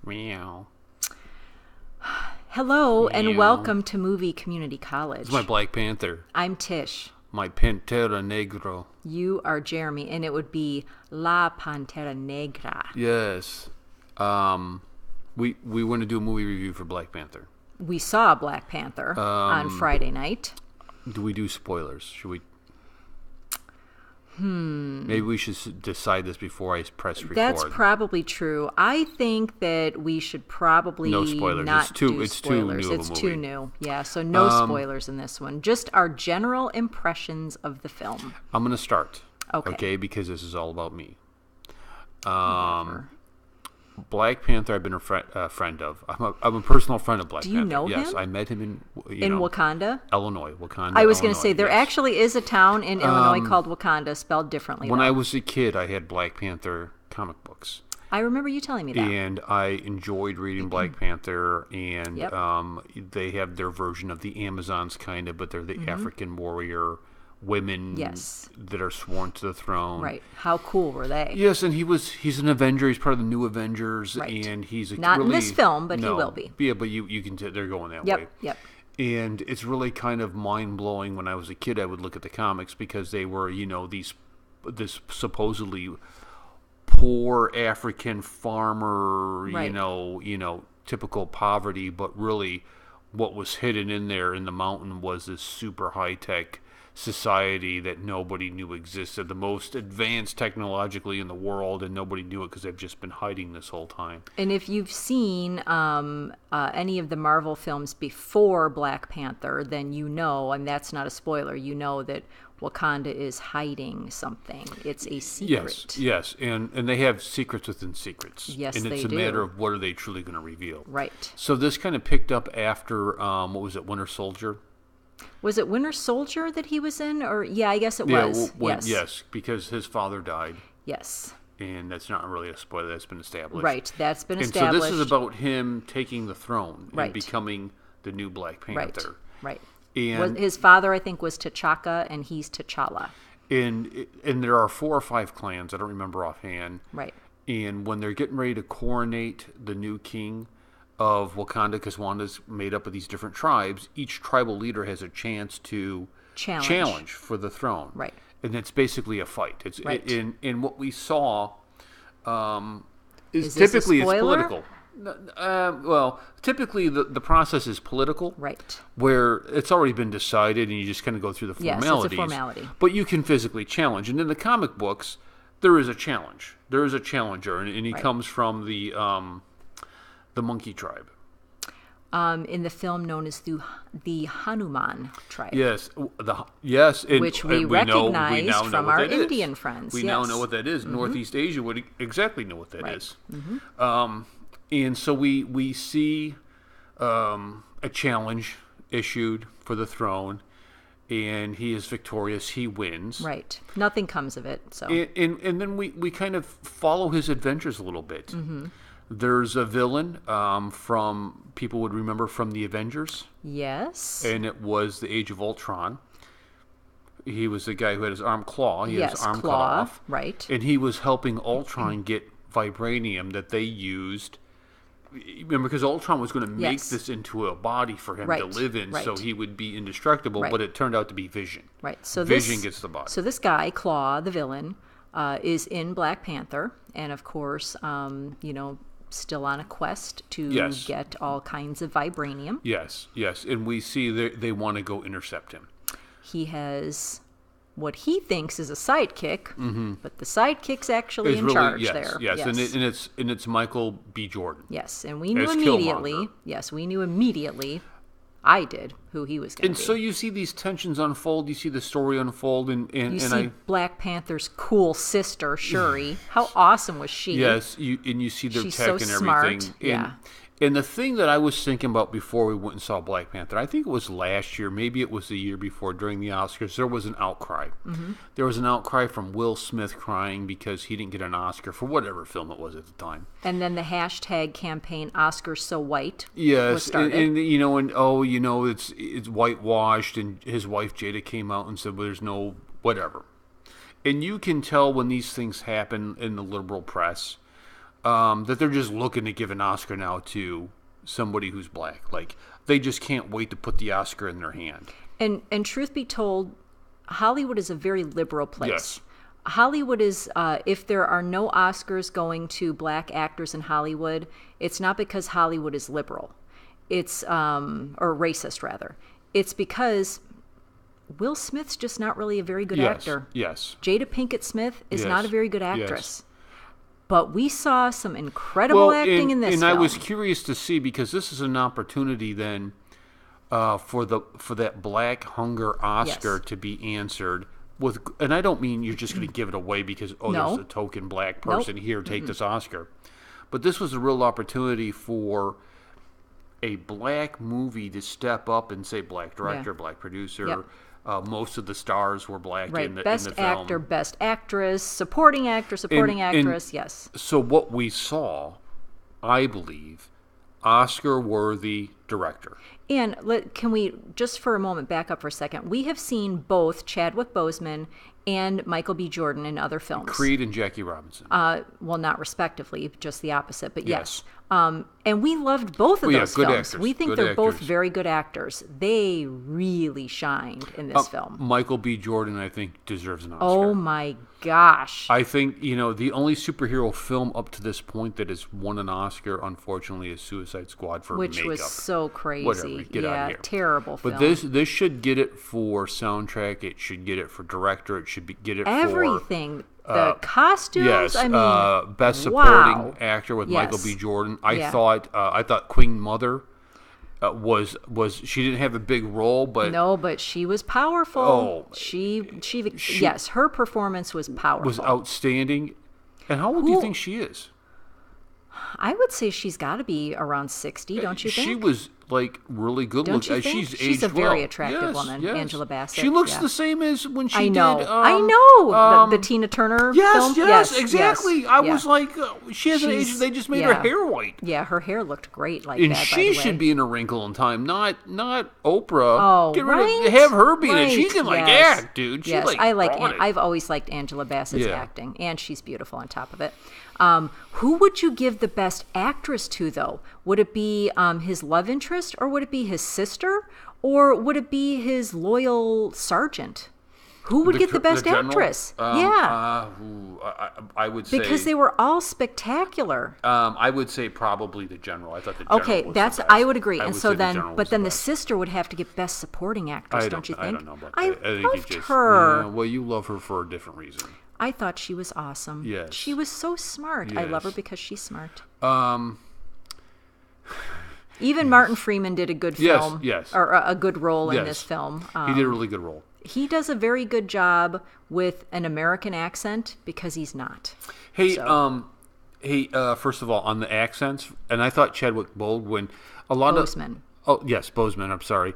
Meow. Hello and Meow. welcome to Movie Community College. It's my Black Panther. I'm Tish. My Pantera Negro. You are Jeremy, and it would be La Pantera Negra. Yes. We want to do a movie review for Black Panther. We saw Black Panther on Friday night. Do we do spoilers? Should we? Maybe we should decide this before I press record. That's probably true. I think that we should probably no spoilers. not do it's spoilers. Too new It's of a too movie. new. Yeah, so no spoilers in this one. Just our general impressions of the film. I'm going to start. Okay. Because this is all about me. Whatever. Black Panther, I've been a friend of. I'm a personal friend of Black Panther. Do you know Yes, him? I met him in Wakanda? Illinois. Wakanda. I was going to Illinois, say, there yes. actually is a town in Illinois called Wakanda, spelled differently. When though. I was a kid, I had Black Panther comic books. I remember you telling me that. And I enjoyed reading Black Panther, and Yep. they have their version of the Amazons, kind of, but they're the African warrior women Yes. that are sworn to the throne. Right. How cool were they? Yes, and he's an Avenger. He's part of the new Avengers, Right. and he's Not in really, this film, but he no. will be. Yeah, but you can they're going that Yep, way. yep. And it's really kind of mind blowing. When I was a kid, I would look at the comics because they were, this supposedly poor African farmer, Right. typical poverty, but really what was hidden in there in the mountain was this super high tech society that nobody knew existed, the most advanced technologically in the world, and nobody knew it because they've just been hiding this whole time. And if you've seen any of the Marvel films before Black Panther, then you know, and that's not a spoiler, you know that Wakanda is hiding something. It's a secret. Yes, and they have secrets within secrets. Yes, and it's they a do. matter of what are they truly going to reveal. Right. So this kind of picked up after what was it, Winter Soldier? Was it Winter Soldier that he was in? Or yeah, I guess it was. Yes, because his father died, Yes. and that's not really a spoiler. That's been established. Right. That's been And established. so this is about him taking the throne Right. and becoming the new Black Panther. Right. And His father, I think, was T'Chaka, and he's T'Challa. and there are 4 or 5 clans. I don't remember offhand. Right. And when they're getting ready to coronate the new king of Wakanda, because Wanda's made up of these different tribes, each tribal leader has a chance to challenge for the throne. Right. And it's basically a fight. It's Right. in what we saw is this a typically it's spoiler? political. Well, typically the process is political. Right. Where it's already been decided and you just kind of go through the Yes, formalities. it's a formality. But you can physically challenge. And in the comic books, there is a challenge. There is a challenger, and he Right. comes from the monkey tribe. In the film known as the Hanuman tribe. Yes, and, Which we and recognize now know from what our that is. Indian friends, We now yes. know what that is. Northeast Asia would exactly know what that Right. is. And so we see a challenge issued for the throne, and he is victorious. He wins. Right. Nothing comes of it. So And then we kind of follow his adventures a little bit. There's a villain from, people would remember from the Avengers, yes. and it was the Age of Ultron. He was the guy who had his arm claw. He had his arm cut off. Right. And he was helping Ultron get vibranium that they used. Remember, because Ultron was going to make Yes. this into a body for him to Right, live in, so right. he would be indestructible, Right. but it turned out to be Vision. Right. So Vision gets the body. So this guy, Claw, the villain, is in Black Panther, and of course, still on a quest to Yes. get all kinds of vibranium. Yes, and we see they want to go intercept him. He has what he thinks is a sidekick, but the sidekick's actually It's in really, charge yes, there. Yes, and it's Michael B. Jordan. Yes, and we knew As immediately. Killmonger. Yes, we knew immediately. I did who he was going And to be. so you see these tensions unfold. You see the story unfold, and You see Black Panther's cool sister, Shuri. How awesome was she? yes, you see their She's tech so and smart, everything. yeah. And the thing that I was thinking about before we went and saw Black Panther, I think it was last year, maybe it was the year before during the Oscars, there was an outcry. Mm-hmm. There was an outcry from Will Smith crying because he didn't get an Oscar for whatever film it was at the time. And then the hashtag campaign Oscars So White was Yes, started. and it's whitewashed, and his wife Jada came out and said, well, there's no whatever. And you can tell when these things happen in the liberal press, that they're just looking to give an Oscar now to somebody who's black. Like, they just can't wait to put the Oscar in their hand. And truth be told, Hollywood is a very liberal place. Yes. Hollywood is, if there are no Oscars going to black actors in Hollywood, it's not because Hollywood is liberal. It's, or racist rather. It's because Will Smith's just not really a very good actor. Yes. Jada Pinkett Smith is Yes. not a very good actress. Yes. But we saw some incredible acting in this and film. I was curious to see, because this is an opportunity then for that Black Hunger Oscar to be answered with, and I don't mean you're just going to give it away because there's a token black person here, take this Oscar, but this was a real opportunity for a black movie to step up and say black director, black producer. Yep. Most of the stars were black in the Best film. actor, best actress, supporting actor, supporting actress, yes. So what we saw, I believe, Oscar-worthy director. And can we, just for a moment, back up for a second? We have seen both Chadwick Boseman and Michael B. Jordan in other films. Creed and Jackie Robinson. Well, not respectively, just the opposite, but yes. And we loved both of those good films. actors, We think good they're both actors. very good actors. They really shined in this film. Michael B. Jordan, I think, deserves an Oscar. Oh my gosh. I think, the only superhero film up to this point that has won an Oscar, unfortunately, is Suicide Squad for Which makeup. was so crazy. Whatever, get out of here. Terrible film. But this should get it for soundtrack. It should get it for director. It should get it everything. for The costumes. Yes, I mean, best supporting wow. actor with Yes. Michael B. Jordan. I Yeah. thought Queen Mother was she didn't have a big role, but No, but she was powerful. Oh, she yes, her performance was powerful. was outstanding. And how old do you think she is? I would say she's got to be around 60, don't you think? She was like really good Don't looking. you think? She's She's aged a very well. attractive Yes, woman, yes. Angela Bassett. She looks Yeah. the same as when she I know. did. I know. The Tina Turner film. Yes, exactly. Yes, I yeah. was like, she hasn't She's- aged. They just made her hair white. Yeah, her hair looked great like And that, by she the should way. be in A Wrinkle in Time, not Oprah. Oh, Get rid right? of, have her be in it. She Right, can yes. act, dude. She Yes, like I like. brought it. I've always liked Angela Bassett's Yeah. acting, and she's beautiful on top of it. Who would you give the best actress to, though? Would it be his love interest, or would it be his sister, or would it be his loyal sergeant? Who would get the best general? actress? I would say because they were all spectacular. I would say probably the general. I thought the general Okay, was that's the best. I would agree. I And would so say the then, general but was then the best. sister would have to get best supporting actress, don't you think? I don't know about I that. I think loved you just, her. Yeah, well, you love her for a different reason. I thought she was awesome. Yes. She was so smart. I love her Yes. because she's smart. Um, Even Martin Freeman did a good Yes, film. yes. Or a good role in Yes. this film. he did a really good role. He does a very good job with an American accent because he's not. Hey, So- first of all, on the accents, and I thought Chadwick Boseman, Boseman. Boseman, I'm sorry,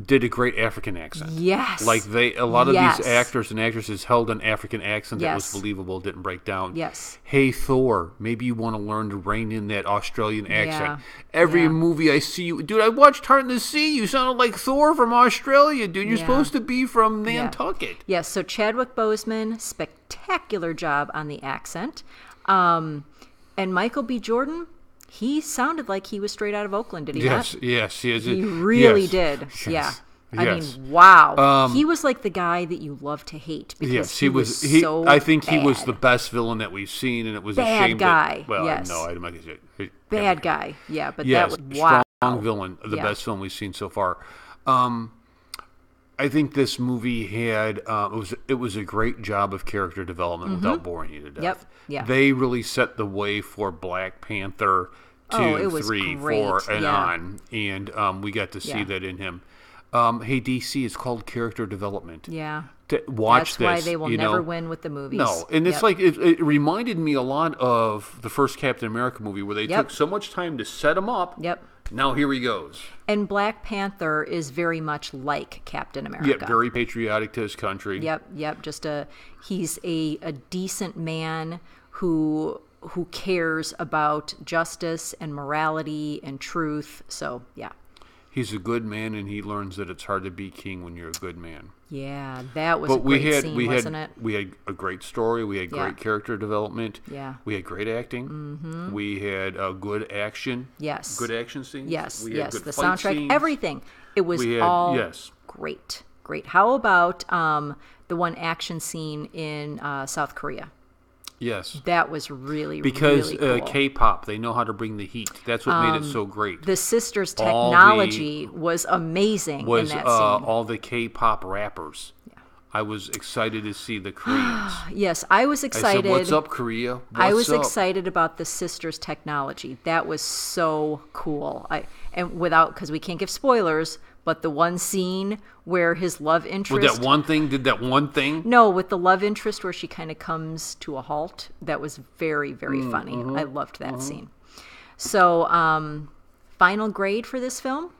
did a great African accent. Yes. Like a lot of Yes. these actors and actresses held an African accent that was Yes. believable, didn't break down. Yes. Hey, Thor, maybe you want to learn to rein in that Australian accent. Yeah. Every Yeah. movie I see you, dude, I watched Heart in the Sea. You sounded like Thor from Australia, dude. You're Yeah. supposed to be from Yeah. Nantucket. Yes, so Chadwick Boseman, spectacular job on the accent. And Michael B. Jordan, he sounded like he was straight out of Oakland, did he Yes, not? yes, he is. He really Yes, did. yes, Yeah. I yes. mean, wow. He was like the guy that you love to hate because Yes, he was so I think he was bad. the best villain that we've seen, and it was a Bad shame guy, that. Well, yes. no, I'm not gonna say Bad guy. Yeah, but Yes, that was wow. strong villain, the Yeah. best film we've seen so far. I think this movie had it was a great job of character development without boring you to death. Mm-hmm. Yep, yeah. They really set the way for Black Panther 2, Oh, it was 3, great, 4, and yeah. on, and we got to see Yeah. that in him. Hey, DC, it's called character development. Yeah. Watch That's why this, they will you never know? win with the movies. No, and it's Yep. like it reminded me a lot of the first Captain America movie where they Yep. took so much time to set him up. Yep. Now here he goes. And Black Panther is very much like Captain America. Yep, very patriotic to his country. Yep. He's a decent man who cares about justice and morality and truth. So yeah. He's a good man, and he learns that it's hard to be king when you're a good man. Yeah, that was a great scene, wasn't it? We had a great story. We had great character development. Yeah. We had great acting. Mm-hmm. We had good action. Yes. Good action scenes. Yes, we had yes. good The fight soundtrack, scenes. everything. It was great. Great. How about the one action scene in South Korea? Yes. That was really, because really cool. K-pop, they know how to bring the heat. That's what made it so great. The sisters' technology was amazing in that scene. All the K-pop rappers. Yeah. I was excited to see the Koreans. Yes, I was excited. I said, what's up, Korea? I was excited about the sisters' technology. That was so cool. Because we can't give spoilers, but the one scene where his love interest... With that one thing? Did that one thing? No, with the love interest where she kind of comes to a halt. That was very, very funny. Mm-hmm. I loved that scene. So, final grade for this film?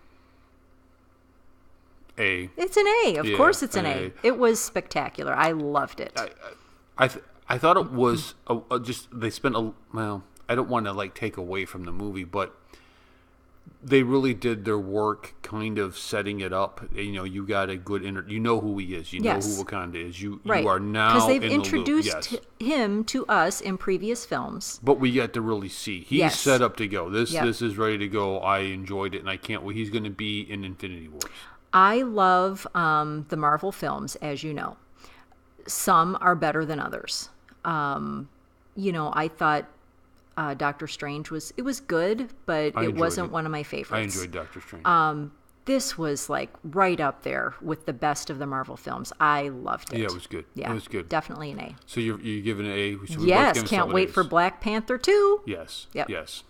A. It's an A. Of course it's an A. It was spectacular. I loved it. I thought it was they spent I don't want to take away from the movie, but they really did their work kind of setting it up. You got a good you know who he is. You know who Wakanda is. You are now because they've in introduced him to us in previous films. But we got to really see. He's set up to go. This is ready to go. I enjoyed it, and I can't wait. He's going to be in Infinity Wars. I love the Marvel films, as you know. Some are better than others. I thought Doctor Strange was good, but it wasn't one of my favorites. I enjoyed Doctor Strange. This was right up there with the best of the Marvel films. I loved it. Yeah, it was good. Yeah, it was good. Definitely an A. So you're giving an A? Yes, can't wait for Black Panther 2. Yes. Yep. Yes.